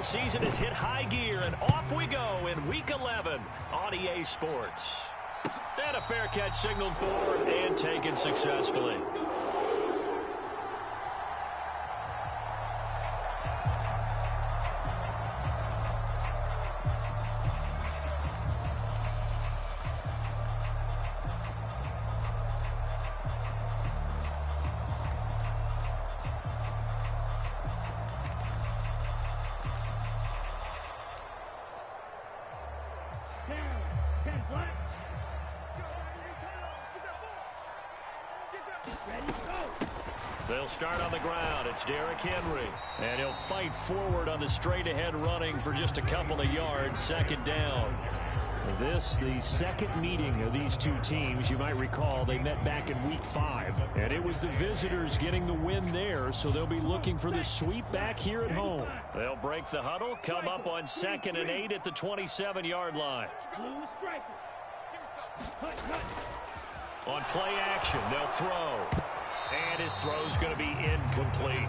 NFL season has hit high gear, and off we go in Week 11 on EA Sports. And a fair catch signaled for and taken successfully. They'll start on the ground. It's Derrick Henry. And he'll fight forward on the straight-ahead running for just a couple of yards. Second down. This, the second meeting of these two teams. You might recall they met back in Week 5. And it was the visitors getting the win there, so they'll be looking for the sweep back here at home. They'll break the huddle, come up on 2nd and 8 at the 27-yard line. On play action, they'll throw. And his throw's going to be incomplete.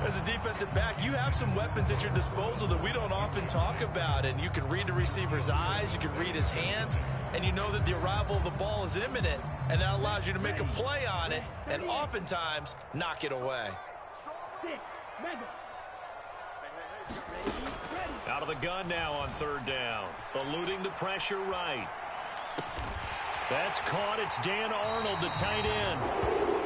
As a defensive back, you have some weapons at your disposal that we don't often talk about. And you can read the receiver's eyes, you can read his hands, and you know that the arrival of the ball is imminent. And that allows you to make a play on it and oftentimes knock it away. Out of the gun now on 3rd down. Eluding the pressure right. That's caught. It's Dan Arnold, the tight end.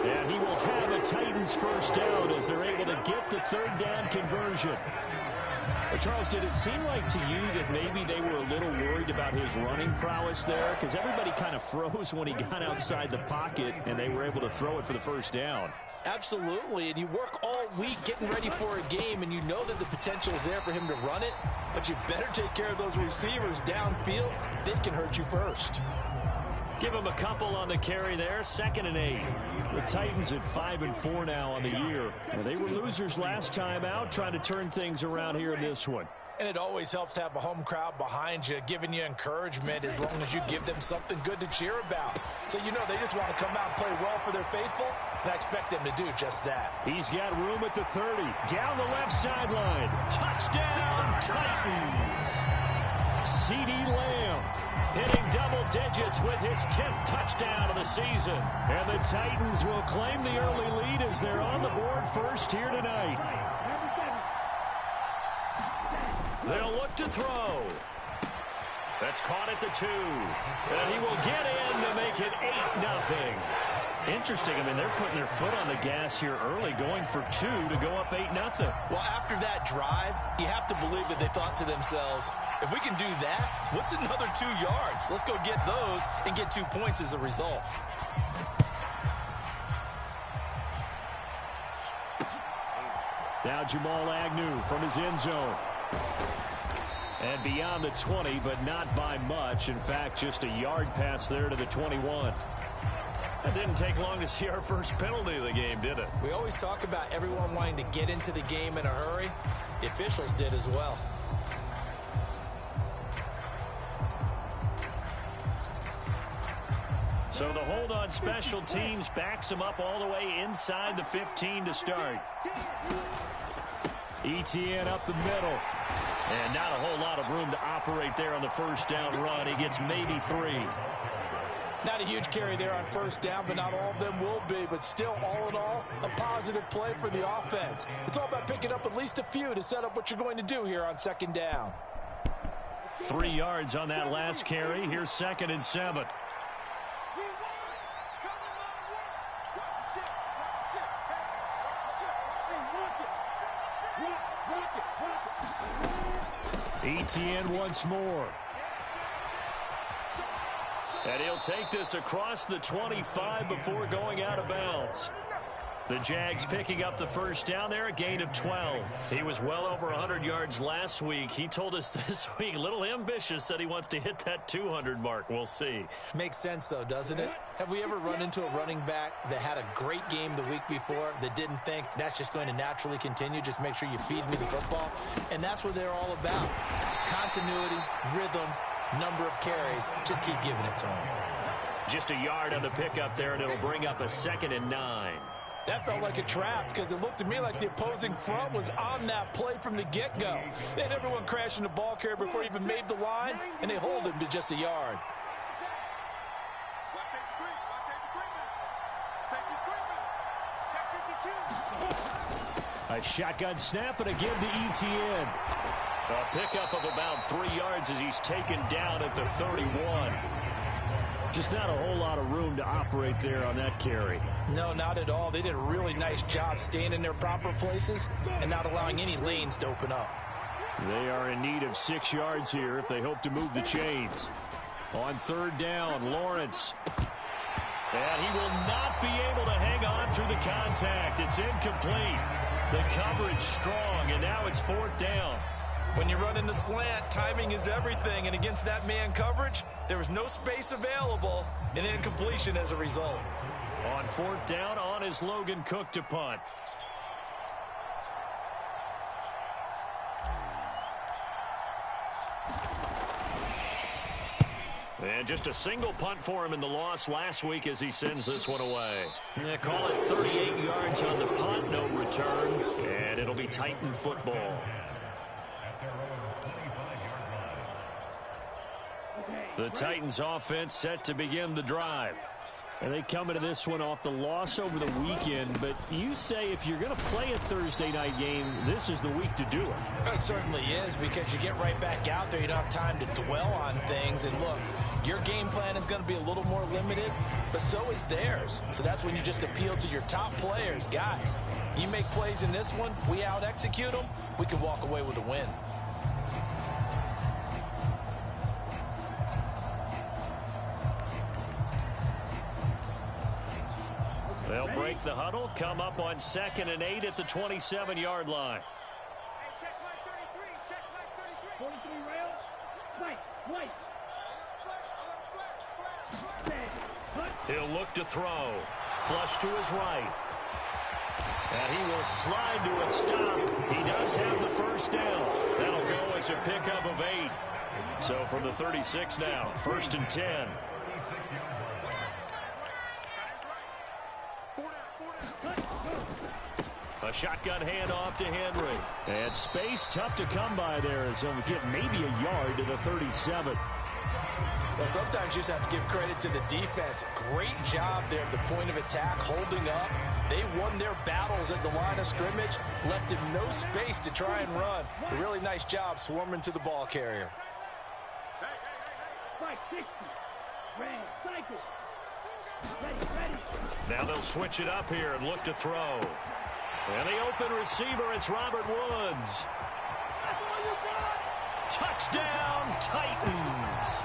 And he will have a Titans first down as they're able to get the 3rd down conversion. But Charles, did it seem like to you that maybe they were a little worried about his running prowess there? Because everybody kind of froze when he got outside the pocket, and they were able to throw it for the first down. Absolutely, and you work all week getting ready for a game, and you know that the potential is there for him to run it, but you better take care of those receivers downfield. They can hurt you first. Give him a couple on the carry there. 2nd and 8. The Titans at 5-4 now on the year. They were losers last time out, trying to turn things around here in this one. And it always helps to have a home crowd behind you, giving you encouragement as long as you give them something good to cheer about. So you know they just want to come out and play well for their faithful, and I expect them to do just that. He's got room at the 30. Down the left sideline. Touchdown, Titans. C.D. Lamb hitting double digits with his 10th touchdown of the season. And the Titans will claim the early lead as they're on the board first here tonight. They'll look to throw. That's caught at the 2. And he will get in to make it 8-0. Interesting. I mean, they're putting their foot on the gas here early, going for 2 to go up 8-0. Well, after that drive, you have to believe that they thought to themselves, if we can do that, what's another 2 yards? Let's go get those and get 2 points as a result. Now Jamal Agnew from his end zone. And beyond the 20, but not by much. In fact, just a yard pass there to the 21. It didn't take long to see our first penalty of the game, did it? We always talk about everyone wanting to get into the game in a hurry. The officials did as well. So the hold on special teams backs them up all the way inside the 15 to start. ETN up the middle. And not a whole lot of room to operate there on the first down run. He gets maybe 3. Not a huge carry there on first down, but not all of them will be. But still, all in all, a positive play for the offense. It's all about picking up at least a few to set up what you're going to do here on 2nd down. 3 yards on that last carry. Here's 2nd and 7. ETN once more. And he'll take this across the 25 before going out of bounds. The Jags picking up the first down there, a gain of 12. He was well over 100 yards last week. He told us this week, a little ambitious, said he wants to hit that 200 mark. We'll see. Makes sense, though, doesn't it? Have we ever run into a running back that had a great game the week before that didn't think that's just going to naturally continue? Just make sure you feed me the football. And that's what they're all about. Continuity, rhythm, number of carries. Just keep giving it to him. Just a yard on the pickup there, and it'll bring up a 2nd and 9. That felt like a trap because it looked to me like the opposing front was on that play from the get-go. They had everyone crashing the ball carrier before he even made the line, and they hold him to just a yard. A shotgun snap and a give to ETN. A pickup of about 3 yards as he's taken down at the 31. Just not a whole lot of room to operate there on that carry. No, not at all. They did a really nice job staying in their proper places and not allowing any lanes to open up. They are in need of 6 yards here if they hope to move the chains. On third down, Lawrence. And he will not be able to hang on through the contact. It's incomplete. The coverage strong, and now it's fourth down. When you run in the slant, timing is everything, and against that man coverage, there was no space available, and incompletion as a result. On fourth down, on is Logan Cook to punt. And just a single punt for him in the loss last week as he sends this one away. They call it 38 yards on the punt, no return, and it'll be Titan football. The Titans offense set to begin the drive. And they come into this one off the loss over the weekend, but you say if you're going to play a Thursday night game, this is the week to do it. It certainly is, because you get right back out there. You don't have time to dwell on things. And look, your game plan is going to be a little more limited, but so is theirs. So that's when you just appeal to your top players. Guys, you make plays in this one, we out-execute them, we can walk away with a win. They'll break the huddle, come up on 2nd and 8 at the 27-yard line. Check line 33, check line 33. 43 rails, white. He'll look to throw. Flush to his right. And he will slide to a stop. He does have the first down. That'll go as a pickup of 8. So from the 36 now, 1st and 10. A shotgun handoff to Henry. And space tough to come by there as he'll get maybe a yard to the 37. Well, sometimes you just have to give credit to the defense. Great job there at the point of attack, holding up. They won their battles at the line of scrimmage, left him no space to try and run. A really nice job swarming to the ball carrier. Now they'll switch it up here and look to throw. And the open receiver, it's Robert Woods. Touchdown, Titans.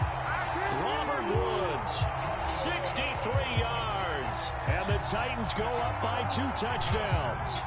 Robert Woods, 63 yards. And the Titans go up by 2 touchdowns.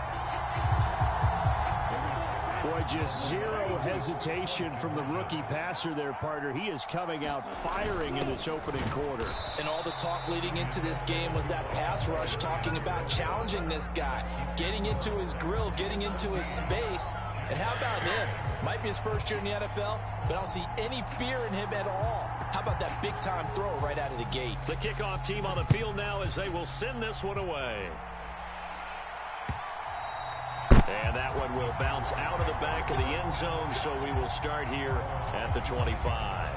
Boy, just zero hesitation from the rookie passer there, partner. He is coming out firing in this opening quarter. And all the talk leading into this game was that pass rush, talking about challenging this guy, getting into his grill, getting into his space. And how about him? Might be his first year in the NFL, but I don't see any fear in him at all. How about that big-time throw right out of the gate? The kickoff team on the field now as they will send this one away. And that one will bounce out of the back of the end zone, so we will start here at the 25.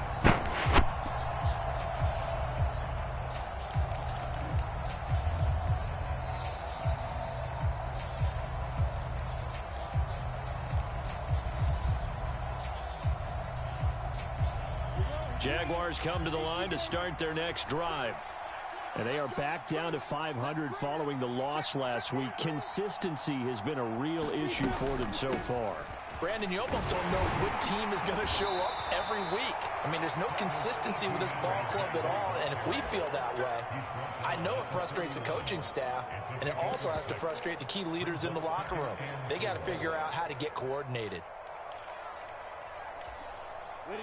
Jaguars come to the line to start their next drive. And they are back down to 500 following the loss last week. Consistency has been a real issue for them so far. Brandon, you almost don't know what team is going to show up every week. I mean, there's no consistency with this ball club at all, and if we feel that way, I know it frustrates the coaching staff, and it also has to frustrate the key leaders in the locker room. They got to figure out how to get coordinated.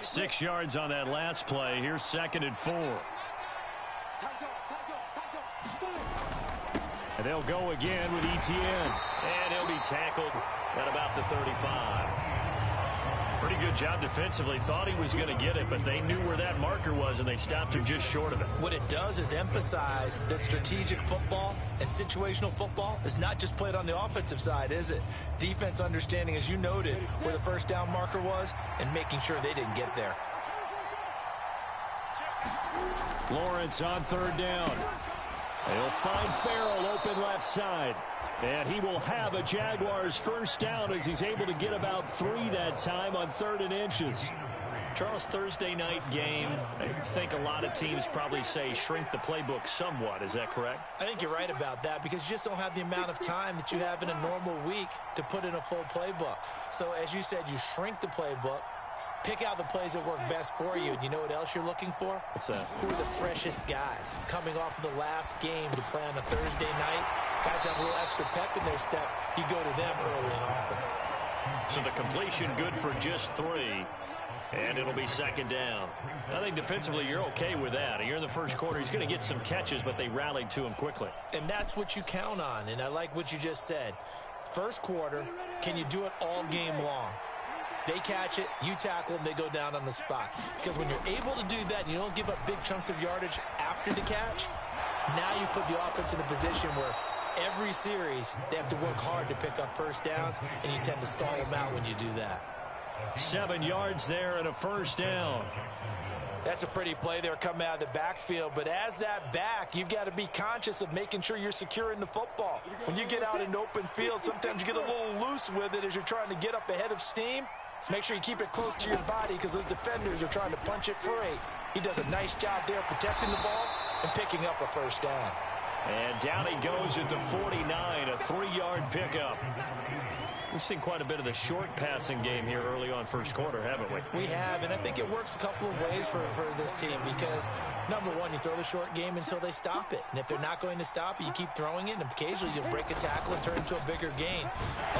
6 yards on that last play. Here's 2nd and 4. And they'll go again with ETN. And he'll be tackled at about the 35. Pretty good job defensively. Thought he was going to get it, but they knew where that marker was, and they stopped him just short of it. What it does is emphasize that strategic football and situational football is not just played on the offensive side, is it? Defense understanding, as you noted, where the first down marker was and making sure they didn't get there. Lawrence on third down. They'll find Farrell open left side. And he will have a Jaguars first down as he's able to get about 3 that time on 3rd and inches. Charles, Thursday night game, I think a lot of teams probably say shrink the playbook somewhat. Is that correct? I think you're right about that because you just don't have the amount of time that you have in a normal week to put in a full playbook. So as you said, you shrink the playbook, pick out the plays that work best for you. And you know what else you're looking for? What's that? Who are the freshest guys coming off of the last game to play on a Thursday night? Guys have a little extra pep in their step. You go to them early and often. So the completion good for just 3. And it'll be 2nd down. I think defensively you're okay with that. You're in the first quarter. He's going to get some catches, but they rallied to him quickly. And that's what you count on. And I like what you just said. First quarter, can you do it all game long? They catch it, you tackle them, they go down on the spot. Because when you're able to do that and you don't give up big chunks of yardage after the catch, now you put the offense in a position where every series they have to work hard to pick up first downs, and you tend to stall them out when you do that. 7 yards there and a first down. That's a pretty play there coming out of the backfield. But as that back, you've got to be conscious of making sure you're securing the football. When you get out in open field, sometimes you get a little loose with it as you're trying to get up ahead of steam. Make sure you keep it close to your body because those defenders are trying to punch it free. He does a nice job there protecting the ball and picking up a first down. And down he goes at the 49, a 3-yard pickup. We've seen quite a bit of the short passing game here early on first quarter, haven't we? We have, and I think it works a couple of ways for this team because, number one, you throw the short game until they stop it. And if they're not going to stop it, you keep throwing it, and occasionally you'll break a tackle and turn it into a bigger gain.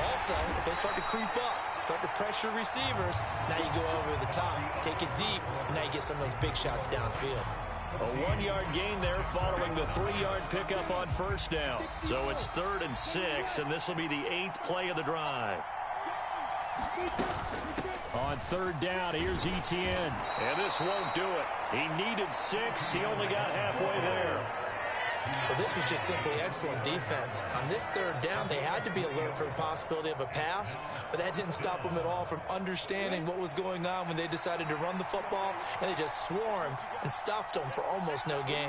Also, if they start to creep up, start to pressure receivers, now you go over the top, take it deep, and now you get some of those big shots downfield. A 1-yard gain there following the 3-yard pickup on first down. So it's 3rd and 6, and this will be the 8th play of the drive. On 3rd down, here's Etienne. And this won't do it. He needed 6. He only got halfway there. Well, this was just simply excellent defense. On this 3rd down, they had to be alert for the possibility of a pass, but that didn't stop them at all from understanding what was going on when they decided to run the football, and they just swarmed and stuffed them for almost no gain.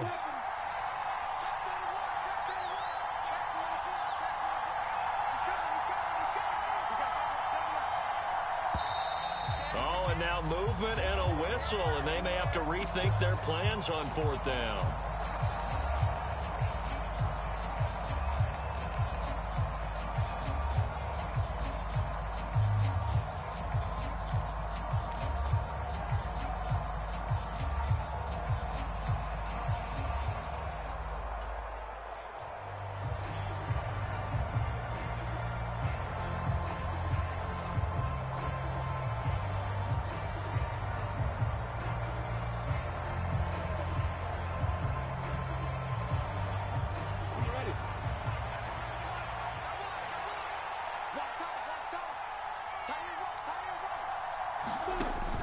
Oh, and now movement and a whistle, and they may have to rethink their plans on 4th down.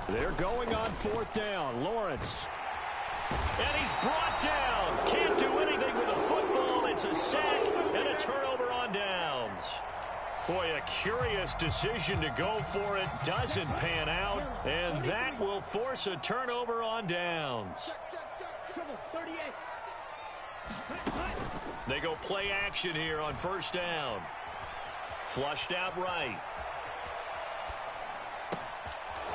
They're going on 4th down. Lawrence. And he's brought down. Can't do anything with the football. It's a sack and a turnover on downs. Boy, a curious decision to go for it. Doesn't pan out. And that will force a turnover on downs. They go play action here on 1st down. Flushed out right.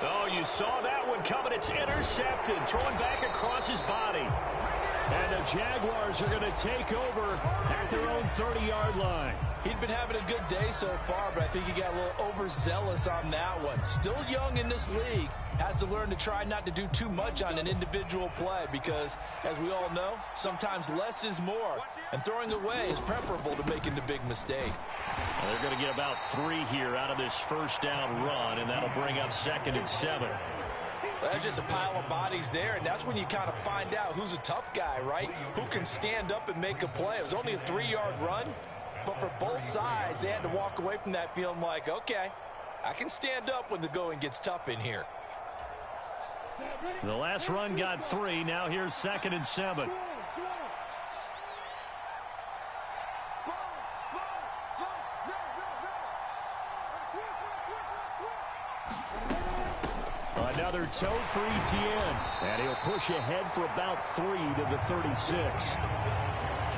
Oh, you saw that one coming. It's intercepted. Throwing back across his body. And the Jaguars are going to take over at their own 30-yard line. He'd been having a good day so far, but I think he got a little overzealous on that one. Still young in this league. Has to learn to try not to do too much on an individual play because, as we all know, sometimes less is more. And throwing away is preferable to making the big mistake. Well, they're going to get about 3 here out of this 1st down run, and that'll bring up 2nd and 7. Well, there's just a pile of bodies there, and that's when you kind of find out who's a tough guy, right? Who can stand up and make a play. It was only a 3-yard run, but for both sides, they had to walk away from that feeling like, okay, I can stand up when the going gets tough in here. The last run got 3. Now here's 2nd and 7. Another toe for Etienne. And he'll push ahead for about 3 to the 36.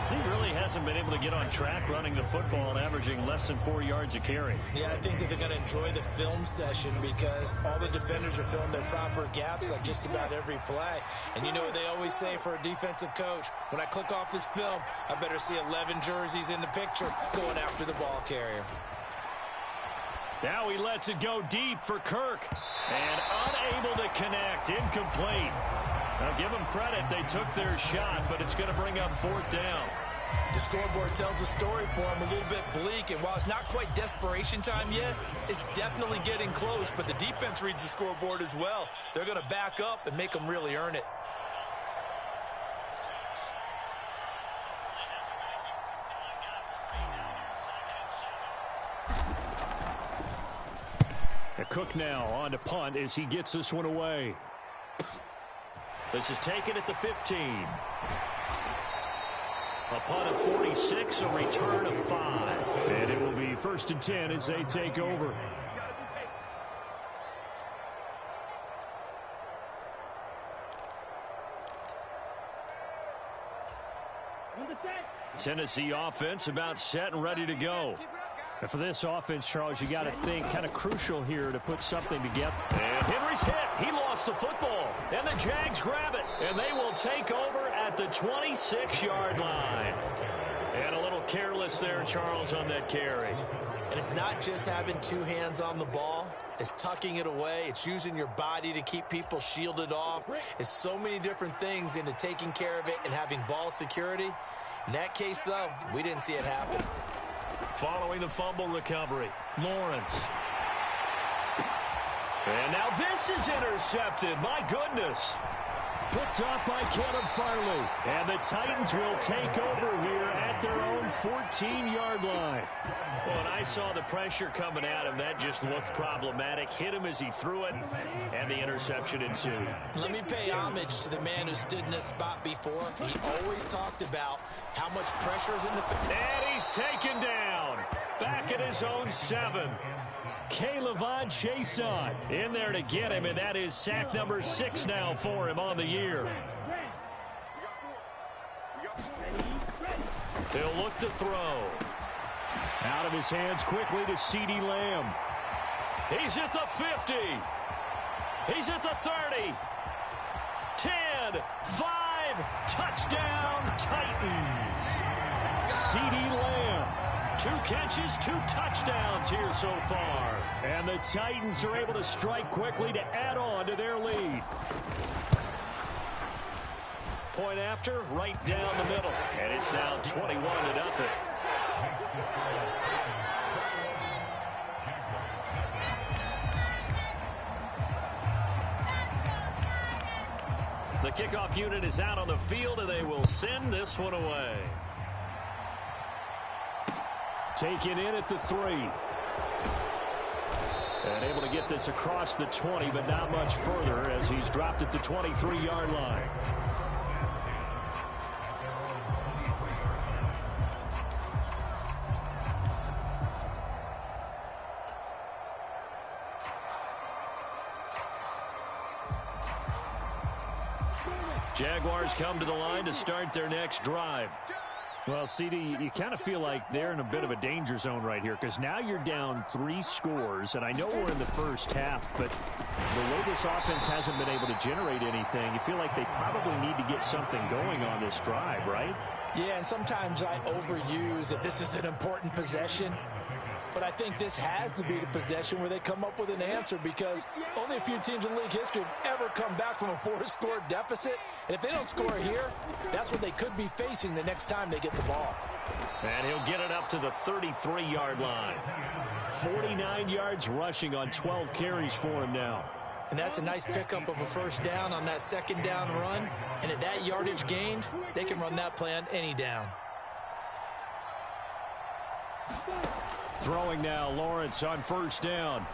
He really hasn't been able to get on track running the football and averaging less than 4 yards a carry. Yeah, I think that they're going to enjoy the film session because all the defenders are filling their proper gaps on just about every play. And you know what they always say for a defensive coach? When I click off this film, I better see 11 jerseys in the picture going after the ball carrier. Now he lets it go deep for Kirk. And unable to connect. Incomplete. Now give them credit. They took their shot, but it's going to bring up 4th down. The scoreboard tells a story for him, a little bit bleak. And while it's not quite desperation time yet, it's definitely getting close. But the defense reads the scoreboard as well. They're going to back up and make them really earn it. Cook now on to punt as he gets this one away. This is taken at the 15. A punt of 46, a return of 5. And it will be 1st and 10 as they take over. Tennessee offense about set and ready to go. And for this offense, Charles, you got to think kind of crucial here to put something together. And Henry's hit. He lost the football. And the Jags grab it. And they will take over at the 26-yard line. And a little careless there, Charles, on that carry. And it's not just having 2 hands on the ball. It's tucking it away. It's using your body to keep people shielded off. It's so many different things into taking care of it and having ball security. In that case, though, we didn't see it happen. Following the fumble recovery, Lawrence. And now this is intercepted. My goodness. Picked off by Caleb Farley. And the Titans will take over here at their own 14-yard line. Well, and I saw the pressure coming at him. That just looked problematic. Hit him as he threw it, and the interception ensued. Let me pay homage to the man who stood in this spot before. He always talked about how much pressure is in the field. And he's taken down. Back at his own 7. K'Lavon Chaisson in there to get him, and that is sack number 6 now for him on the year. He'll look to throw. Out of his hands quickly to CeeDee Lamb. He's at the 50. He's at the 30. 10, 5, touchdown Titans. CeeDee Lamb. 2 catches, 2 touchdowns here so far. And the Titans are able to strike quickly to add on to their lead. Point after, right down the middle. And it's now 21-0. The kickoff unit is out on the field, and they will send this one away. Taken in at the 3. And able to get this across the 20, but not much further as he's dropped at the 23-yard line. Jaguars come to the line to start their next drive. Well, CD, you kind of feel like they're in a bit of a danger zone right here because now you're down 3 scores, and I know we're in the first half, but the way this offense hasn't been able to generate anything, you feel like they probably need to get something going on this drive, right? Yeah, and sometimes I overuse that this is an important possession. But I think this has to be the possession where they come up with an answer because only a few teams in league history have ever come back from a 4-score deficit. And if they don't score here, that's what they could be facing the next time they get the ball. And he'll get it up to the 33-yard line. 49 yards rushing on 12 carries for him now. And that's a nice pickup of a first down on that second down run. And at that yardage gained, they can run that play on any down. Throwing now, Lawrence on first down.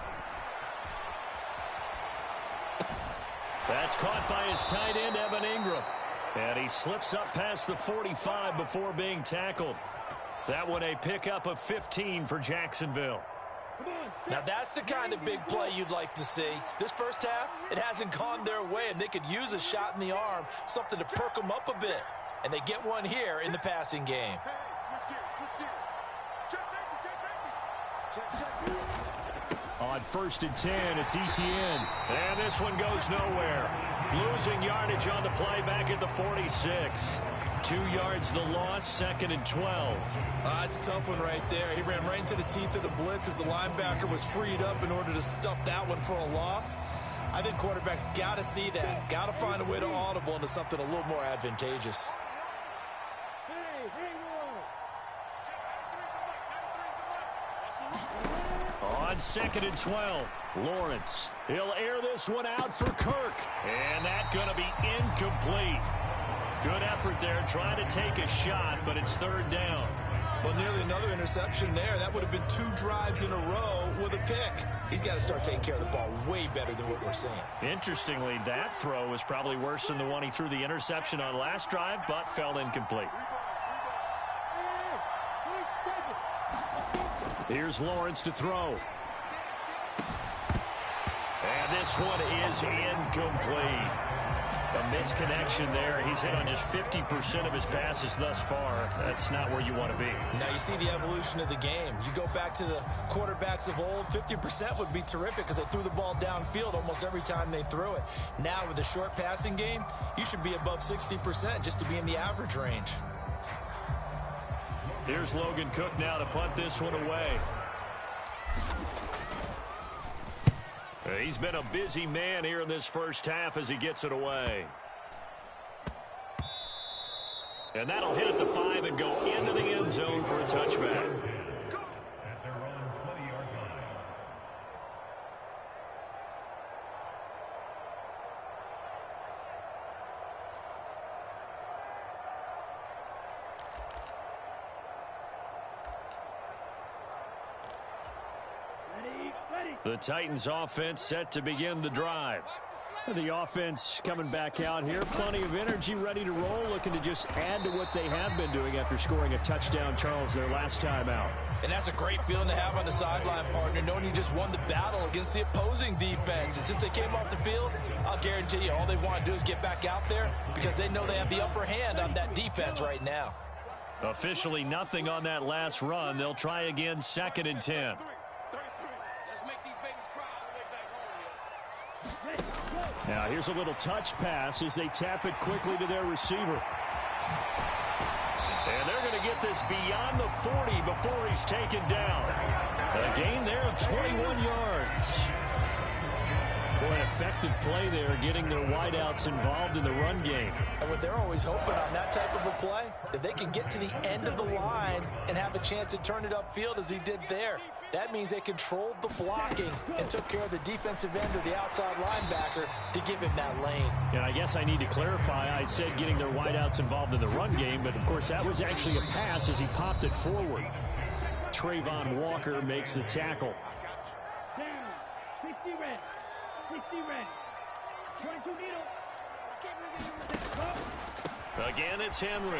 That's caught by his tight end, Evan Ingram. And he slips up past the 45 before being tackled. That one a pickup of 15 for Jacksonville. Now that's the kind of big play you'd like to see. This first half, it hasn't gone their way, and they could use a shot in the arm, something to perk them up a bit. And they get one here in the passing game. On 1st and 10, it's Etienne. And this one goes nowhere. Losing yardage on the play back at the 46. 2 yards the loss, 2nd and 12. It's a tough one right there. He ran right into the teeth of the blitz as the linebacker was freed up in order to stuff that one for a loss. I think quarterbacks got to see that. Got to find a way to audible into something a little more advantageous. On 2nd and 12, Lawrence. He'll air this one out for Kirk. And that's going to be incomplete. Good effort there trying to take a shot, but it's 3rd down. Well, nearly another interception there. That would have been 2 drives in a row with a pick. He's got to start taking care of the ball way better than what we're seeing. Interestingly, that throw was probably worse than the one he threw the interception on last drive, but fell incomplete. Here's Lawrence to throw. And this one is incomplete. A misconnection there. He's hit on just 50% of his passes thus far. That's not where you want to be. Now you see the evolution of the game. You go back to the quarterbacks of old, 50% would be terrific because they threw the ball downfield almost every time they threw it. Now with the short passing game, you should be above 60% just to be in the average range. Here's Logan Cook now to punt this one away. He's been a busy man here in this first half as he gets it away. And that'll hit at the 5 and go into the end zone for a touchback. The Titans offense set to begin the drive. The offense coming back out here. Plenty of energy, ready to roll, looking to just add to what they have been doing after scoring a touchdown, Charles, their last time out. And that's a great feeling to have on the sideline, partner, knowing you just won the battle against the opposing defense. And since they came off the field, I'll guarantee you all they want to do is get back out there because they know they have the upper hand on that defense right now. Officially nothing on that last run. They'll try again, 2nd and 10. Now here's a little touch pass as they tap it quickly to their receiver. And they're going to get this beyond the 40 before he's taken down. A gain there of 21 yards. Boy, an effective play there, getting their wideouts involved in the run game. And what they're always hoping on that type of a play, if they can get to the end of the line and have a chance to turn it upfield as he did there, that means they controlled the blocking and took care of the defensive end or the outside linebacker to give him that lane. And I guess I need to clarify, I said getting their wideouts involved in the run game, but of course that was actually a pass as he popped it forward. Trayvon Walker makes the tackle. Again, it's Henry.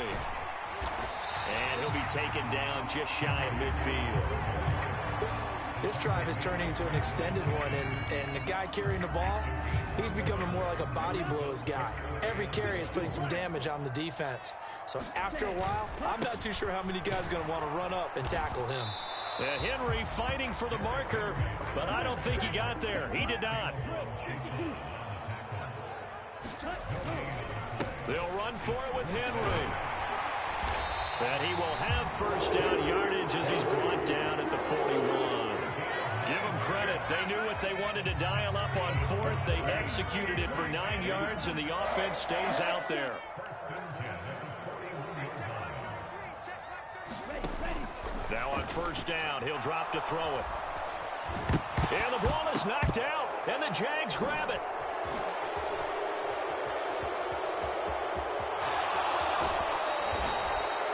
And he'll be taken down just shy of midfield. This drive is turning into an extended one, and the guy carrying the ball, he's becoming more like a body blows guy. Every carry is putting some damage on the defense. So after a while, I'm not too sure how many guys are going to want to run up and tackle him. Henry fighting for the marker, but I don't think he got there. He did not. They'll run for it with Henry. And he will have first down yardage as he's brought down at the 41. Give them credit. They knew what they wanted to dial up on 4th. They executed it for 9 yards, and the offense stays out there. Now on first down, he'll drop to throw it. And the ball is knocked out, and the Jags grab it.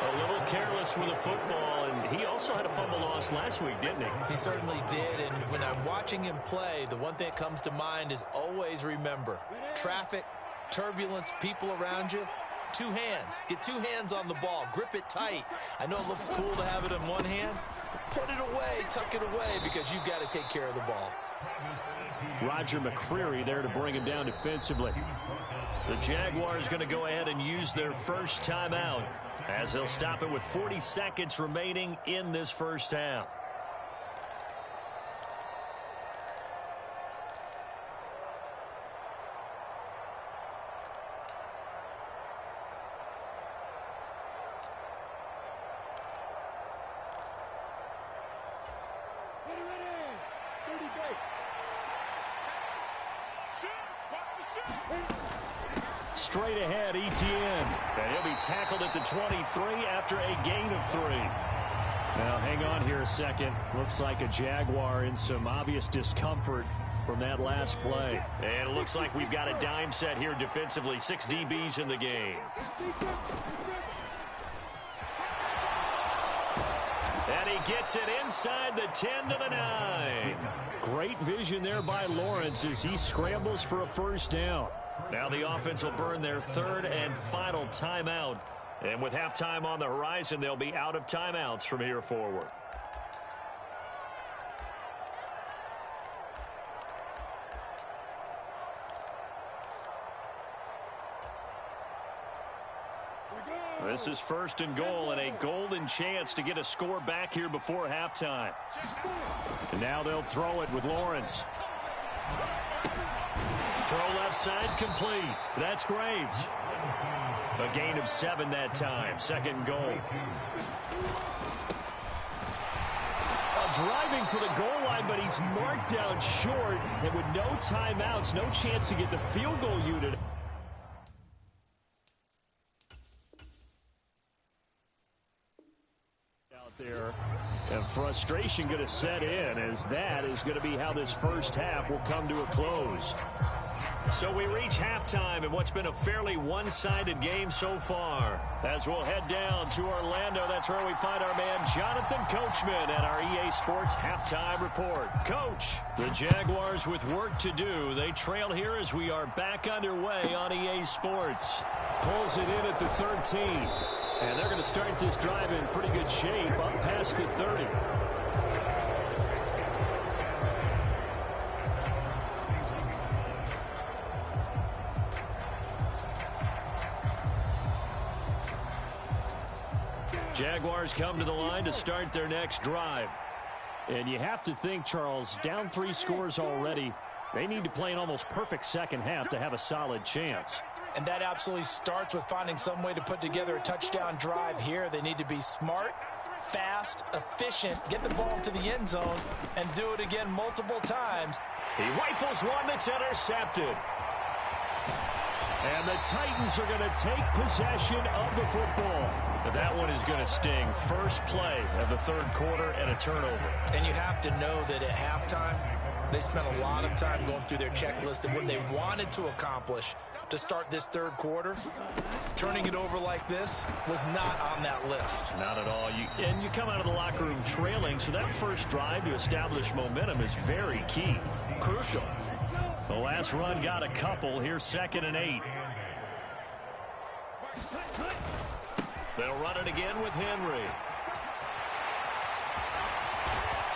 A little careless scoreless with a football, and he also had a fumble loss last week, didn't he? He certainly did, and when I'm watching him play, the one thing that comes to mind is always remember, traffic, turbulence, people around you, two hands. Get two hands on the ball. Grip it tight. I know it looks cool to have it in one hand, but put it away, tuck it away, because you've got to take care of the ball. Roger McCreary there to bring him down defensively. The Jaguars going to go ahead and use their first timeout as they'll stop it with 40 seconds remaining in this first half. Straight ahead, Etienne. And he'll be tackled at the 23 after a gain of 3. Now, hang on here a second. Looks like a Jaguar in some obvious discomfort from that last play. And it looks like we've got a dime set here defensively. 6 DBs in the game. And he gets it inside the 10 to the 9. Great vision there by Lawrence as he scrambles for a first down. Now the offense will burn their third and final timeout. And with halftime on the horizon, they'll be out of timeouts from here forward. This is first and goal and a golden chance to get a score back here before halftime. And now they'll throw it with Lawrence. Throw left side complete. That's Graves. A gain of 7 that time. Second and goal. Driving for the goal line, but he's marked out short. And with no timeouts, no chance to get the field goal unit. Out there. And frustration going to set in, as that is going to be how this first half will come to a close. So we reach halftime in what's been a fairly one-sided game so far. As we'll head down to Orlando, that's where we find our man Jonathan Coachman at our EA Sports Halftime Report. Coach, the Jaguars with work to do. They trail here as we are back underway on EA Sports. Pulls it in at the 13. And they're going to start this drive in pretty good shape up past the 30. Jaguars come to the line to start their next drive. And you have to think, Charles, down 3 scores already. They need to play an almost perfect second half to have a solid chance. And that absolutely starts with finding some way to put together a touchdown drive here. They need to be smart, fast, efficient, get the ball to the end zone, and do it again multiple times. He rifles one that's intercepted. And the Titans are going to take possession of the football. But that one is going to sting. First play of the third quarter and a turnover. And you have to know that at halftime, they spent a lot of time going through their checklist of what they wanted to accomplish to start this third quarter. Turning it over like this was not on that list. Not at all. And you come out of the locker room trailing, so that first drive to establish momentum is very key. Crucial. The last run got a couple. Here's 2nd and 8. They'll run it again with Henry.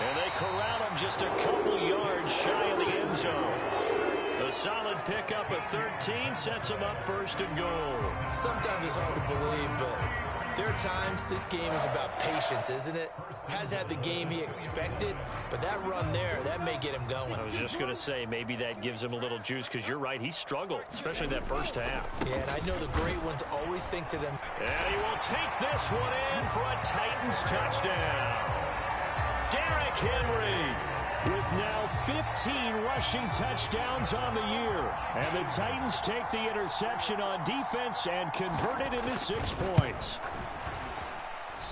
And they corral him just a couple yards shy of the end zone. A solid pickup at 13 sets him up first and goal. Sometimes it's hard to believe, but there are times this game is about patience, isn't it? Has had the game he expected, but that run there, that may get him going. I was just going to say, maybe that gives him a little juice, because you're right, he struggled, especially that first half. Yeah, and I know the great ones always think to them. And he will take this one in for a Titans touchdown. Derrick Henry with now 15 rushing touchdowns on the year. And the Titans take the interception on defense and convert it into 6 points.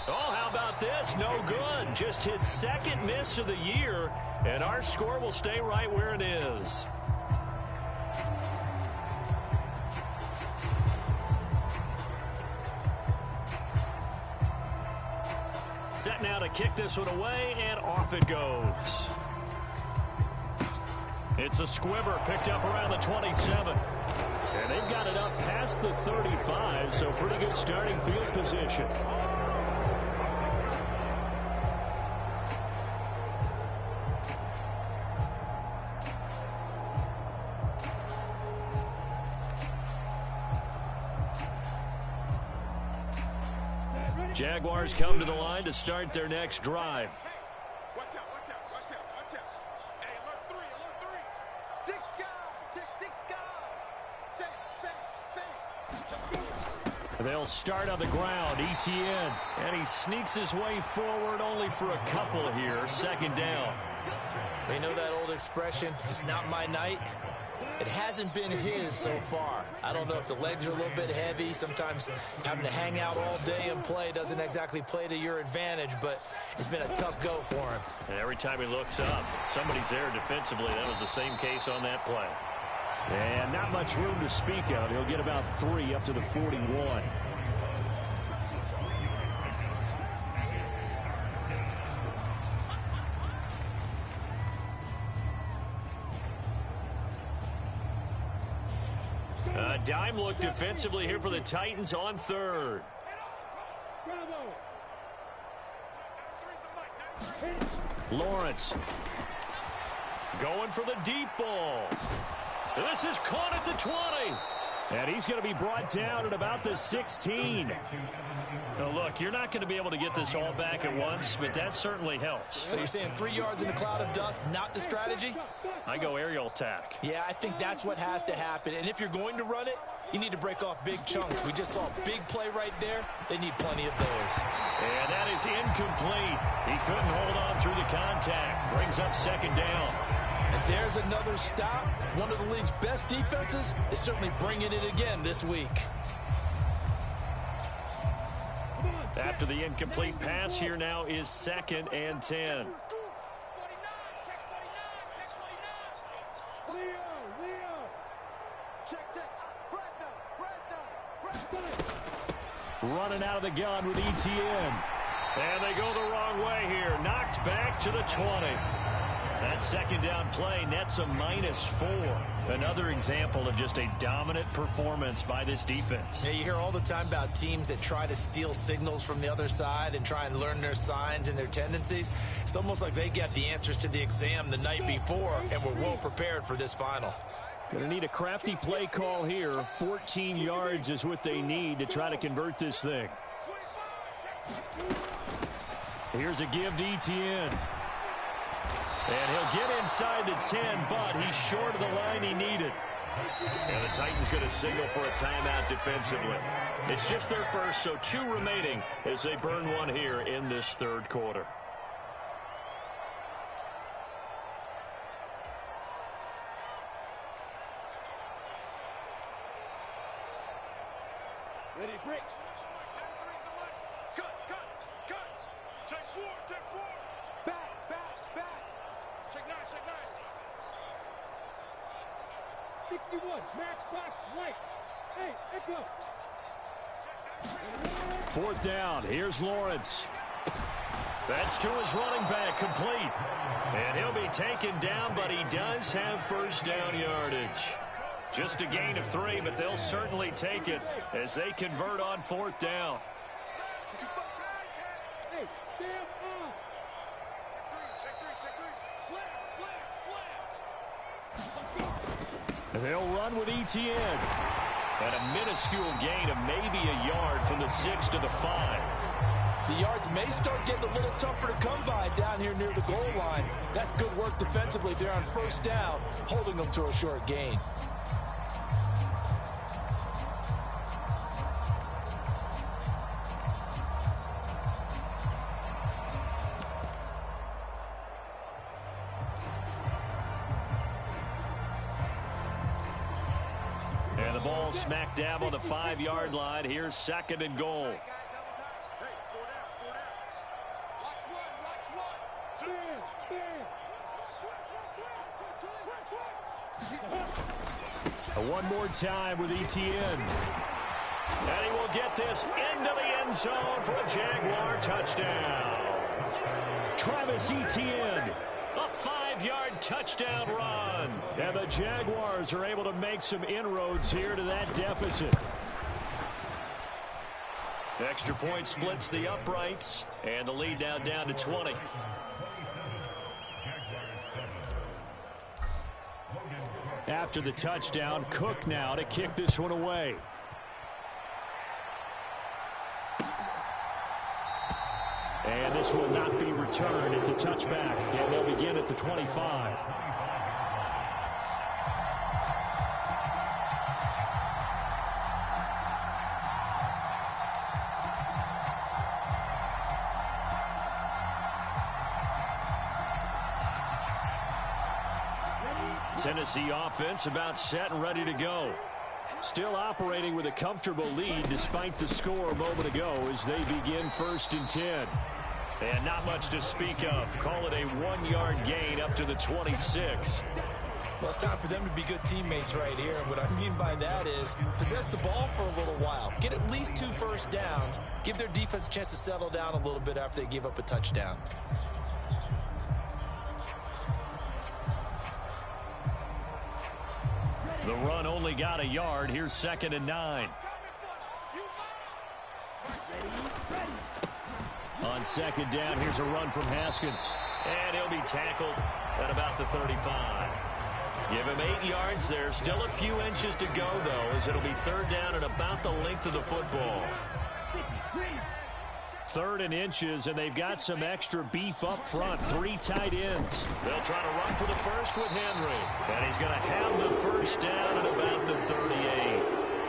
Oh, how about this? No good. Just his second miss of the year, and our score will stay right where it is. Set now to kick this one away, and off it goes. It's a squibber picked up around the 27. And they've got it up past the 35, so pretty good starting field position. Jaguars come to the line to start their next drive. Watch out, watch out, watch out, watch out. Hey, alert three. Six guys, check six guys. Say. They'll start on the ground. Etienne, and he sneaks his way forward only for a couple here. Second down. You know that old expression, it's not my night? It hasn't been his so far. I don't know if the legs are a little bit heavy. Sometimes having to hang out all day and play doesn't exactly play to your advantage, but it's been a tough go for him. And every time he looks up, somebody's there defensively. That was the same case on that play. And not much room to speak of. He'll get about 3 up to the 41. Dime look defensively here for the Titans on third. Lawrence going for the deep ball. This is caught at the 20. And he's going to be brought down at about the 16. Now look, you're not going to be able to get this all back at once, but that certainly helps. So you're saying 3 yards in a cloud of dust, not the strategy? I go aerial attack. Yeah, I think that's what has to happen. And if you're going to run it, you need to break off big chunks. We just saw a big play right there. They need plenty of those. And that is incomplete. He couldn't hold on through the contact. Brings up second down. And there's another stop. One of the league's best defenses is certainly bringing it again this week. After the incomplete pass, here now is 2nd and 10. Running out of the gun with Etienne. And they go the wrong way here. Knocked back to the 20. That second down play nets a -4. Another example of just a dominant performance by this defense. Yeah, you hear all the time about teams that try to steal signals from the other side and try and learn their signs and their tendencies. It's almost like they get the answers to the exam the night before and were well prepared for this final. Going to need a crafty play call here. 14 yards is what they need to try to convert this thing. Here's a give to Etienne. And he'll get inside the 10, but he's short of the line he needed. And the Titans going to signal for a timeout defensively. It's just their first, so 2 remaining as they burn one here in this third quarter. Ready, break. Cut. Check 4. Back. Check 9. 61, match box, right. Hey, echo. 4th down. Here's Lawrence. That's to his running back, complete. And he'll be taken down, but he does have first down yardage. Just a gain of 3, but they'll certainly take it as they convert on 4th down. Hey, stand up. Check 3. Slam. They'll run with Etienne. And a minuscule gain of maybe a yard from the 6 to the 5. The yards may start getting a little tougher to come by down here near the goal line. That's good work defensively there on first down, holding them to a short gain. And the ball smack dab on the 5-yard line. Here's 2nd and goal. One more time with Etienne. And he will get this into the end zone for a Jaguar touchdown. Travis Etienne, a 5-yard touchdown run. And the Jaguars are able to make some inroads here to that deficit. Extra point splits the uprights, and the lead now down to 20. After the touchdown, Cook now to kick this one away. And this will not be returned. It's a touchback, and they'll begin at the 25. Tennessee offense about set and ready to go. Still operating with a comfortable lead despite the score a moment ago as they begin 1st and 10. And not much to speak of. Call it a 1-yard gain up to the 26. Well, it's time for them to be good teammates right here. And what I mean by that is possess the ball for a little while. Get at least 2 first downs. Give their defense a chance to settle down a little bit after they give up a touchdown. The run only got a yard. Here's 2nd and 9. On 2nd down, here's a run from Haskins. And he'll be tackled at about the 35. Give him 8 yards there. Still a few inches to go, though, as it'll be 3rd down at about the length of the football. 3rd and inches, and they've got some extra beef up front. 3 tight ends. They'll try to run for the first with Henry. And he's going to have the first down at about the 38.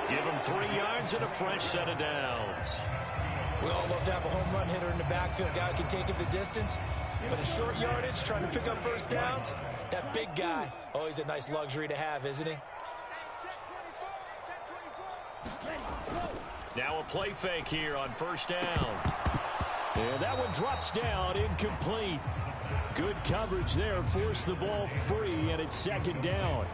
Give him 3 yards and a fresh set of downs. We all love to have a home run hitter in the backfield. Guy who can take it the distance. But in short yardage, trying to pick up first downs, that big guy, always a nice luxury to have, isn't he? Now a play fake here on 1st down. And that one drops down, incomplete. Good coverage there, forced the ball free, and it's 2nd down.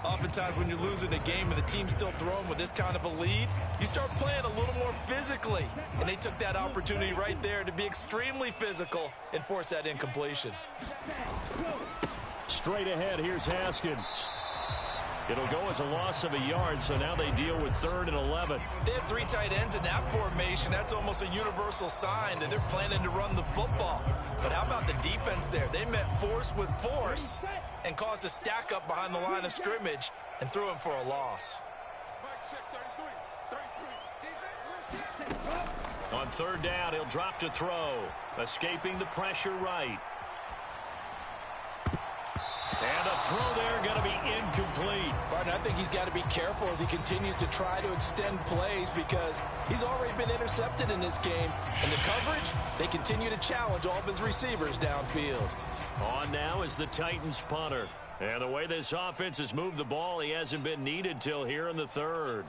Oftentimes when you're losing a game and the team's still throwing with this kind of a lead, you start playing a little more physically. And they took that opportunity right there to be extremely physical and force that incompletion. Straight ahead, here's Haskins. It'll go as a loss of a yard, so now they deal with 3rd and 11. They had 3 tight ends in that formation. That's almost a universal sign that they're planning to run the football. But how about the defense there? They met force with force and caused a stack up behind the line of scrimmage and threw him for a loss. On 3rd down, he'll drop to throw, escaping the pressure right. And a throw there going to be incomplete. Partner, I think he's got to be careful as he continues to try to extend plays because he's already been intercepted in this game. And the coverage, they continue to challenge all of his receivers downfield. On now is the Titans punter. And the way this offense has moved the ball, he hasn't been needed till here in the 3rd.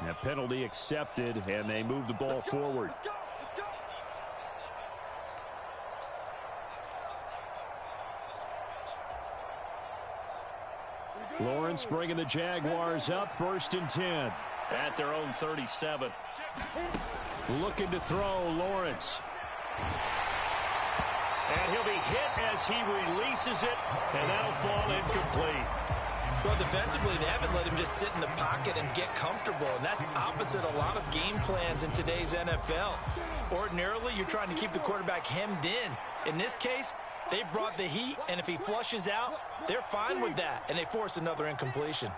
A penalty accepted, and they move the ball forward. Lawrence bringing the Jaguars up, 1st and 10. At their own 37. Looking to throw, Lawrence. And he'll be hit as he releases it, and that'll fall incomplete. Well, defensively, they haven't let him just sit in the pocket and get comfortable, and that's opposite a lot of game plans in today's NFL. Ordinarily, you're trying to keep the quarterback hemmed in. In this case, they've brought the heat, and if he flushes out, they're fine with that, and they force another incompletion.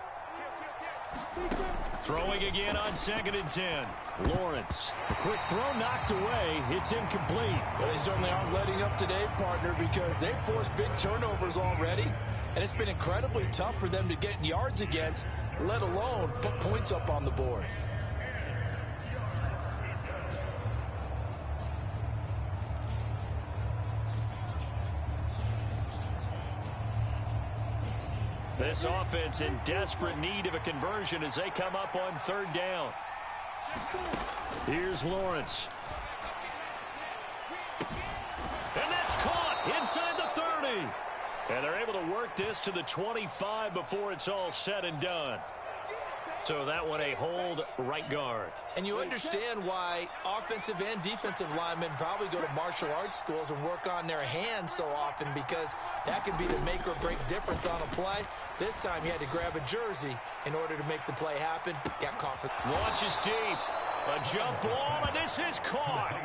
Throwing again on 2nd and 10. Lawrence. A quick throw knocked away. It's incomplete. Well, they certainly aren't letting up today, partner, because they've forced big turnovers already. And it's been incredibly tough for them to get yards against, let alone put points up on the board. This offense in desperate need of a conversion as they come up on 3rd down. Here's Lawrence. And that's caught inside the 30. 20. And they're able to work this to the 25 before it's all said and done. So that one a hold right guard. And you understand why offensive and defensive linemen probably go to martial arts schools and work on their hands so often, because that can be the make or break difference on a play. This time he had to grab a jersey in order to make the play happen. Got caught for. Launches deep. A jump ball, and this is caught.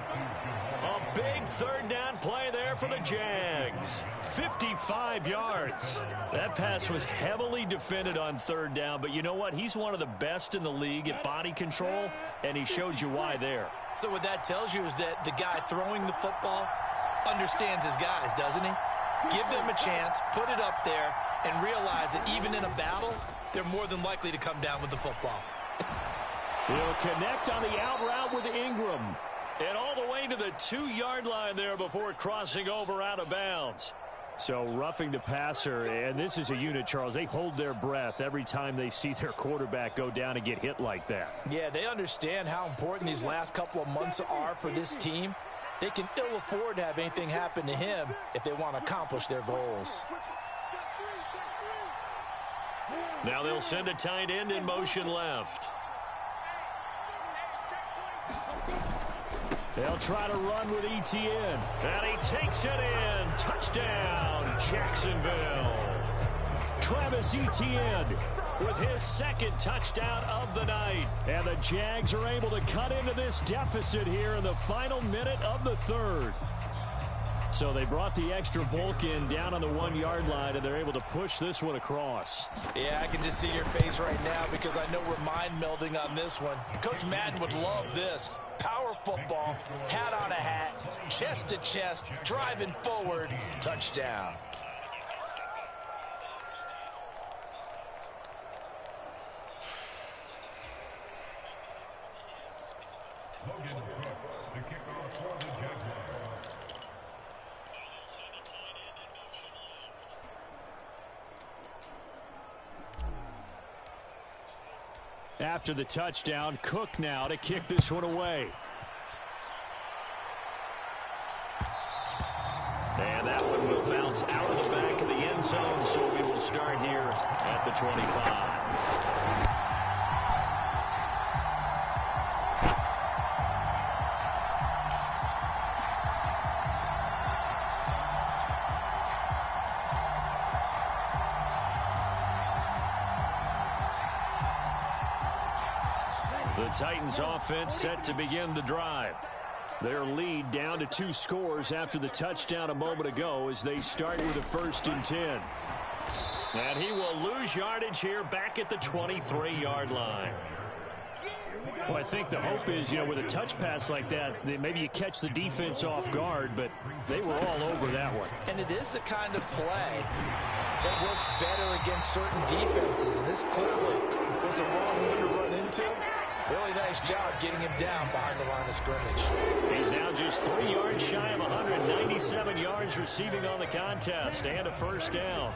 A big third down play there for the Jags. 55 yards. That pass was heavily defended on third down, but you know what? He's one of the best in the league at body control, and he showed you why there. So what that tells you is that the guy throwing the football understands his guys, doesn't he? Give them a chance, put it up there, and realize that even in a battle, they're more than likely to come down with the football. He'll connect on the out route with Ingram. And all the way to the 2-yard line there before crossing over out of bounds. So roughing the passer, and this is a unit, Charles. They hold their breath every time they see their quarterback go down and get hit like that. Yeah, they understand how important these last couple of months are for this team. They can ill afford to have anything happen to him if they want to accomplish their goals. Now they'll send a tight end in motion left. They'll try to run with Etienne. And he takes it in. Touchdown, Jacksonville. Travis Etienne with his second touchdown of the night. And the Jags are able to cut into this deficit here in the final minute of the third. So they brought the extra bulk in down on the 1-yard line, and they're able to push this one across. Yeah, I can just see your face right now because I know we're mind melding on this one. Coach Madden would love this. Power football, hat on a hat, chest to chest, driving forward, touchdown. The kickoff for the Jaguars. After the touchdown, Cook now to kick this one away. And that one will bounce out of the back of the end zone, so we will start here at the 25. The Titans offense set to begin the drive. Their lead down to 2 scores after the touchdown a moment ago as they start with a 1st and 10. And he will lose yardage here back at the 23-yard line. Well, I think the hope is, with a touch pass like that maybe you catch the defense off guard, but they were all over that one. And it is the kind of play that works better against certain defenses, and this clearly was the wrong one to run into. Really nice job getting him down behind the line of scrimmage. He's now just 3 yards shy of 197 yards receiving on the contest and a 1st down.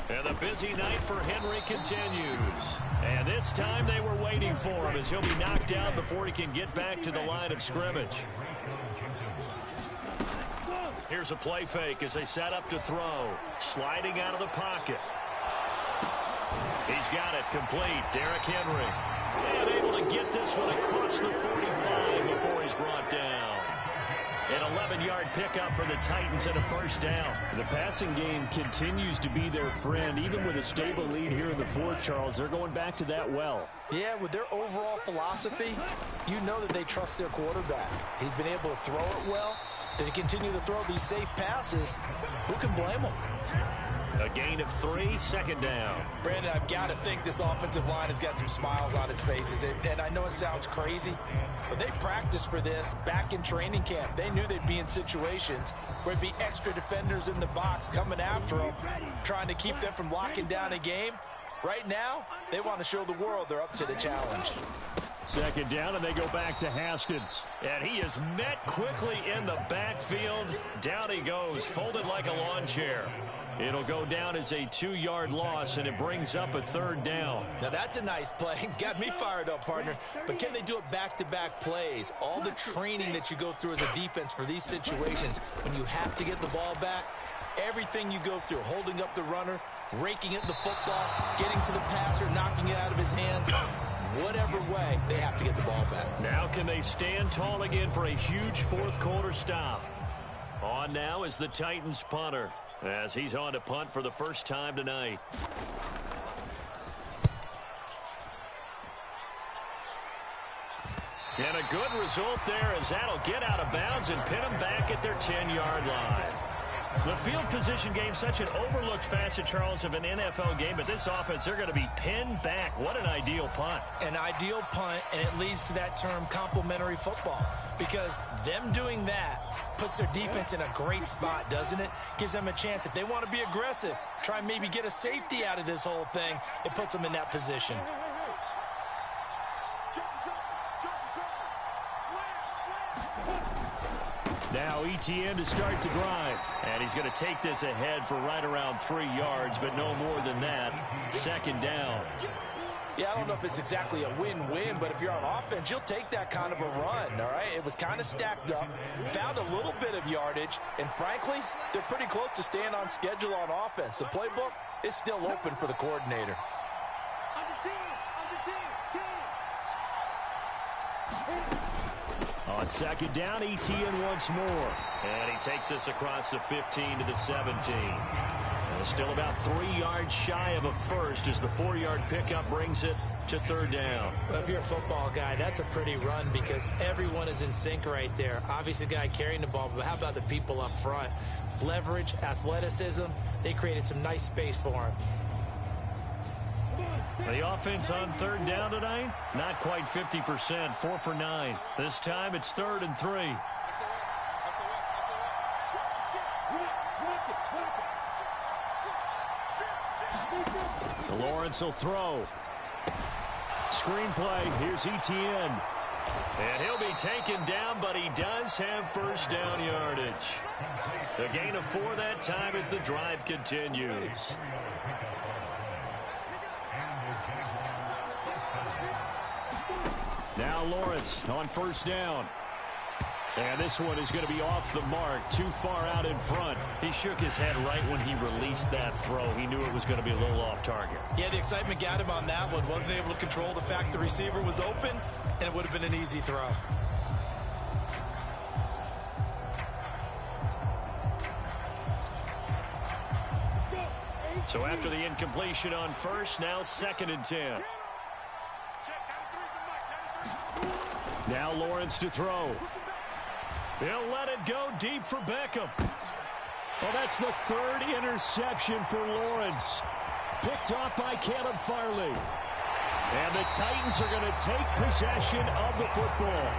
And the busy night for Henry continues. And this time they were waiting for him as he'll be knocked out before he can get back to the line of scrimmage. Here's a play fake as they set up to throw. Sliding out of the pocket. He's got it complete. Derrick Henry. And able to get this one across the 45 before he's brought down. An 11-yard pickup for the Titans and a 1st down. The passing game continues to be their friend. Even with a stable lead here in the 4th, Charles, they're going back to that well. Yeah, with their overall philosophy, you know that they trust their quarterback. He's been able to throw it well. They continue to throw these safe passes. Who can blame them? A gain of 3, 2nd down. Brandon, I've got to think this offensive line has got some smiles on its faces. And I know it sounds crazy, but they practiced for this back in training camp. They knew they'd be in situations where it'd be extra defenders in the box coming after them, trying to keep them from locking down a game. Right now, they want to show the world they're up to the challenge. 2nd down, and they go back to Haskins. And he is met quickly in the backfield. Down he goes, folded like a lawn chair. It'll go down as a 2-yard loss, and it brings up a 3rd down. Now, that's a nice play. Got me fired up, partner. But can they do it back-to-back plays? All the training that you go through as a defense for these situations, when you have to get the ball back, everything you go through, holding up the runner, raking it in the football, getting to the passer, knocking it out of his hands, whatever way, they have to get the ball back. Now can they stand tall again for a huge 4th-quarter stop? On now is the Titans punter, as he's on to punt for the first time tonight. And a good result there, as that'll get out of bounds and pin them back at their 10-yard line. The field position game, such an overlooked facet, Charles, of an NFL game, but this offense, they're going to be pinned back. What an ideal punt. An ideal punt, and it leads to that term complementary football, because them doing that puts their defense in a great spot, doesn't it? Gives them a chance. If they want to be aggressive, try and maybe get a safety out of this whole thing, it puts them in that position. Now ETN to start the drive. And he's going to take this ahead for right around 3 yards, but no more than that. 2nd down. Yeah, I don't know if it's exactly a win-win, but if you're on offense, you'll take that kind of a run, all right? It was kind of stacked up, found a little bit of yardage, and frankly, they're pretty close to staying on schedule on offense. The playbook is still open for the coordinator. On 2nd down, ETN once more. And he takes us across the 15 to the 17. And still about 3 yards shy of a first as the 4-yard pickup brings it to 3rd down. Well, if you're a football guy, that's a pretty run because everyone is in sync right there. Obviously, the guy carrying the ball, but how about the people up front? Leverage, athleticism, they created some nice space for him. The offense on 3rd down tonight, not quite 50%, 4 for 9. This time it's 3rd and 3. Lawrence will throw. Screenplay, here's ETN. And he'll be taken down, but he does have 1st down yardage. A gain of 4 that time as the drive continues. Now Lawrence on 1st down. And this one is going to be off the mark, too far out in front. He shook his head right when he released that throw. He knew it was going to be a little off target. Yeah, the excitement got him on that one. Wasn't able to control the fact the receiver was open, and it would have been an easy throw. So after the incompletion on 1st, now 2nd and 10. Now Lawrence to throw. He'll let it go deep for Beckham. Well, that's the 3rd interception for Lawrence. Picked off by Caleb Farley. And the Titans are going to take possession of the football.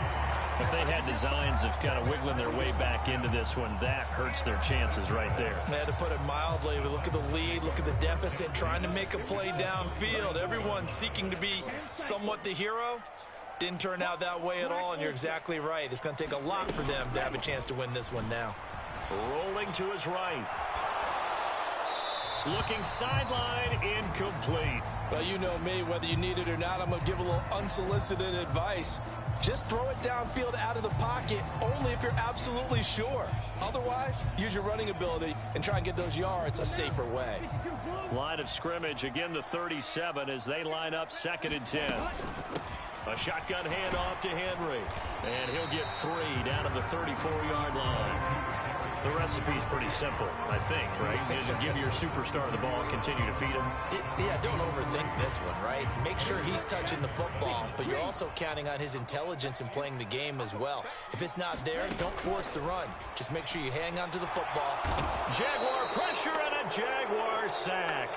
If they had designs of kind of wiggling their way back into this one, that hurts their chances right there. They had to put it mildly. We look at the lead, look at the deficit, trying to make a play downfield. Everyone seeking to be somewhat the hero. Didn't turn out that way at all, and you're exactly right. It's going to take a lot for them to have a chance to win this one now. Rolling to his right. Looking sideline, incomplete. Well, you know me, whether you need it or not, I'm going to give a little unsolicited advice. Just throw it downfield out of the pocket, only if you're absolutely sure. Otherwise, use your running ability and try and get those yards a safer way. Line of scrimmage, again the 37 as they line up 2nd and 10. A shotgun handoff to Henry. And he'll get 3 down to the 34-yard line. The recipe's pretty simple, I think, right? Just give your superstar the ball, continue to feed him. Yeah, don't overthink this one, right? Make sure he's touching the football, but you're also counting on his intelligence in playing the game as well. If it's not there, don't force the run. Just make sure you hang on to the football. Jaguar pressure and a Jaguar sack.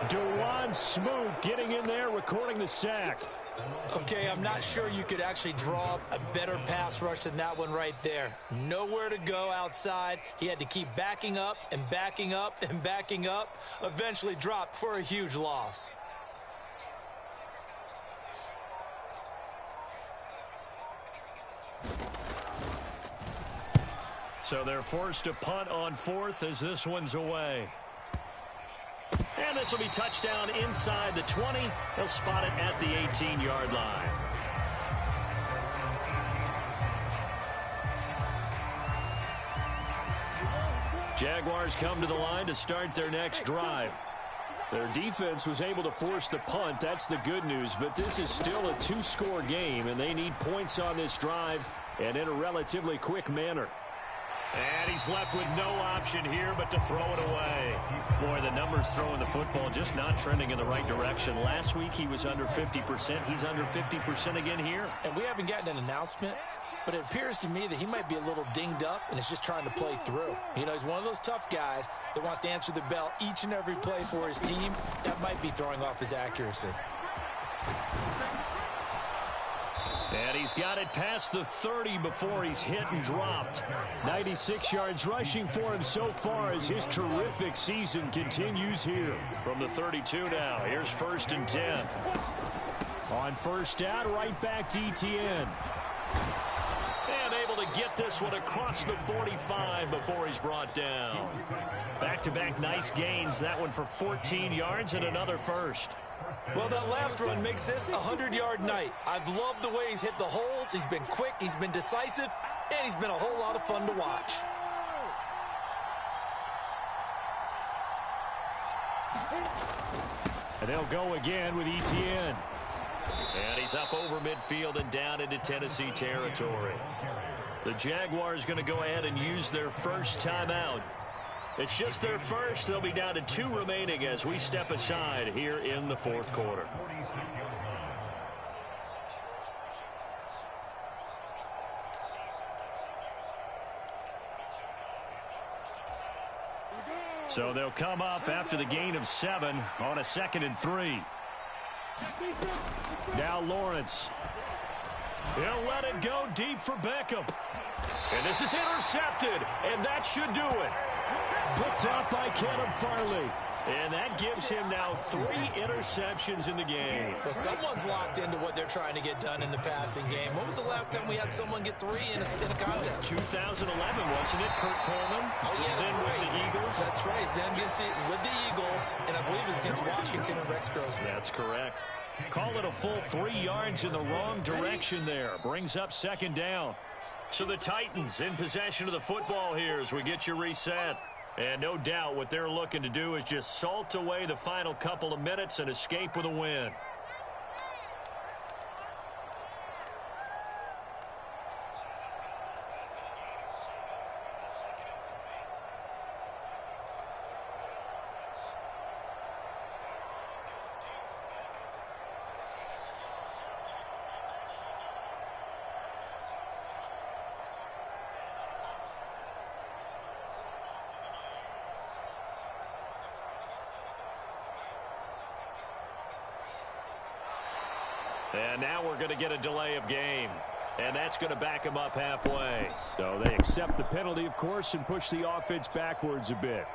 Dewan Smoot getting in there, recording the sack. Okay, I'm not sure you could actually draw up a better pass rush than that one right there. Nowhere to go outside. He had to keep backing up and backing up and backing up. Eventually dropped for a huge loss. So they're forced to punt on 4th as this one's away. this will be touchdown inside the 20. They'll spot it at the 18-yard line. Jaguars come to the line to start their next drive. Their defense was able to force the punt. That's the good news. But this is still a two-score game, and they need points on this drive and in a relatively quick manner. And he's left with no option here but to throw it away. Boy, the numbers throwing the football just not trending in the right direction. Last week he was under 50%. He's under 50% again here. And we haven't gotten an announcement, but it appears to me that he might be a little dinged up and is just trying to play through. You know, he's one of those tough guys that wants to answer the bell each and every play for his team. That might be throwing off his accuracy. And he's got it past the 30 before he's hit and dropped. 96 yards rushing for him so far as his terrific season continues here. From the 32 now, here's 1st and 10. On first down, right back to Etienne. And able to get this one across the 45 before he's brought down. Back-to-back nice gains. That one for 14 yards and another first. Well, that last run makes this a 100-yard night. I've loved the way he's hit the holes. He's been quick, he's been decisive, and he's been a whole lot of fun to watch. And they'll go again with Etienne. And he's up over midfield and down into Tennessee territory. The Jaguars going to go ahead and use their first timeout. It's just their first. They'll be down to 2 remaining as we step aside here in the 4th quarter. So they'll come up after the gain of 7 on a 2nd and 3. Now Lawrence. He'll let it go deep for Beckham. And this is intercepted, and that should do it. Picked up by Caleb Farley. And that gives him now 3 interceptions in the game. Well, someone's locked into what they're trying to get done in the passing game. When was the last time we had someone get 3 in a contest? 2011, wasn't it? Kurt Coleman. Oh, yeah, that's then right. With the Eagles. That's right. It's then with the Eagles, and I believe it's against Washington and Rex Grossman. That's correct. Call it a full 3 yards in the wrong direction there. Brings up 2nd down. So the Titans in possession of the football here as we get you reset. And no doubt what they're looking to do is just salt away the final couple of minutes and escape with a win. And now we're going to get a delay of game. And that's going to back them up halfway. So they accept the penalty, of course, and push the offense backwards a bit.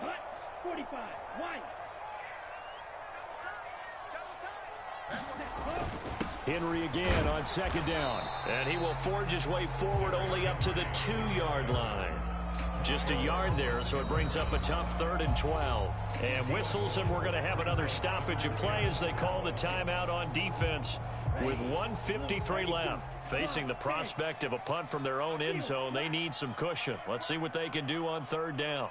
Hut, 45, wide. Henry again on 2nd down. And he will forge his way forward only up to the 2-yard line. Just a yard there, so it brings up a tough 3rd and 12. And whistles, and we're going to have another stoppage of play as they call the timeout on defense with 1:53 left. Facing the prospect of a punt from their own end zone, they need some cushion. Let's see what they can do on 3rd down.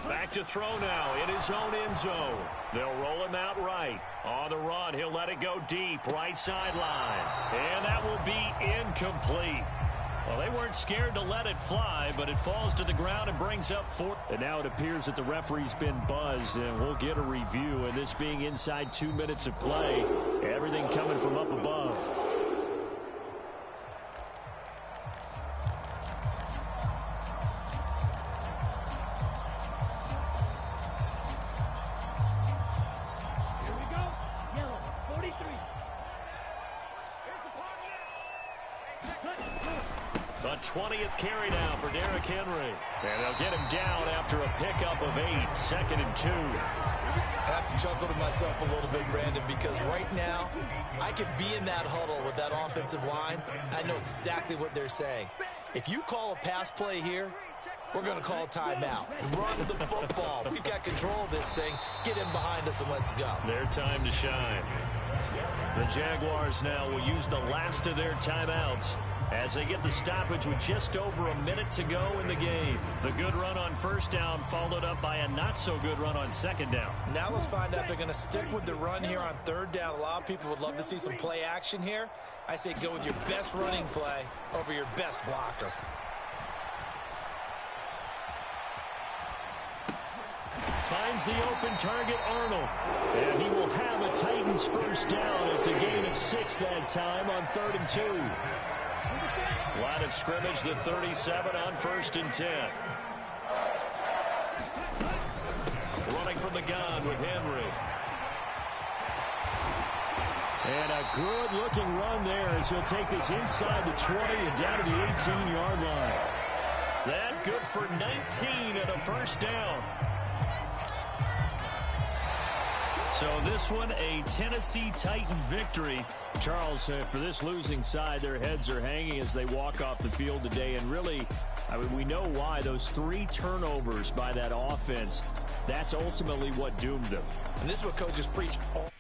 Back to throw now in his own end zone. They'll roll him out right. On the run, he'll let it go deep, right sideline. And that will be incomplete. Well, they weren't scared to let it fly, but it falls to the ground and brings up 4. And now it appears that the referee's been buzzed, and we'll get a review. And this being inside 2 minutes of play, everything coming from up above. Here we go. Yellow, 43. Here's the party now. Hut, The 20th carry now for Derrick Henry. And they'll get him down after a pickup of 8, 2nd and 2. I have to chuckle to myself a little bit, Brandon, because right now I could be in that huddle with that offensive line. I know exactly what they're saying. If you call a pass play here, we're going to call timeout. Run the football. We've got control of this thing. Get him behind us and let's go. Their time to shine. The Jaguars now will use the last of their timeouts as they get the stoppage with just over a minute to go in the game. The good run on first down followed up by a not-so-good run on second down. Now let's find out if they're going to stick with the run here on third down. A lot of people would love to see some play action here. I say go with your best running play over your best blocker. Finds the open target, Arnold. And he will have a Titans first down. It's a gain of 6 that time on 3rd and 2. Line of scrimmage, the 37 on 1st and 10. Running from the gun with Henry. And a good-looking run there as he'll take this inside the 20 and down to the 18-yard line. That good for 19 and a first down. So this one, a Tennessee Titan victory. Charles, for this losing side, their heads are hanging as they walk off the field today. And really, I mean, we know why. Those 3 turnovers by that offense, that's ultimately what doomed them. And this is what coaches preach all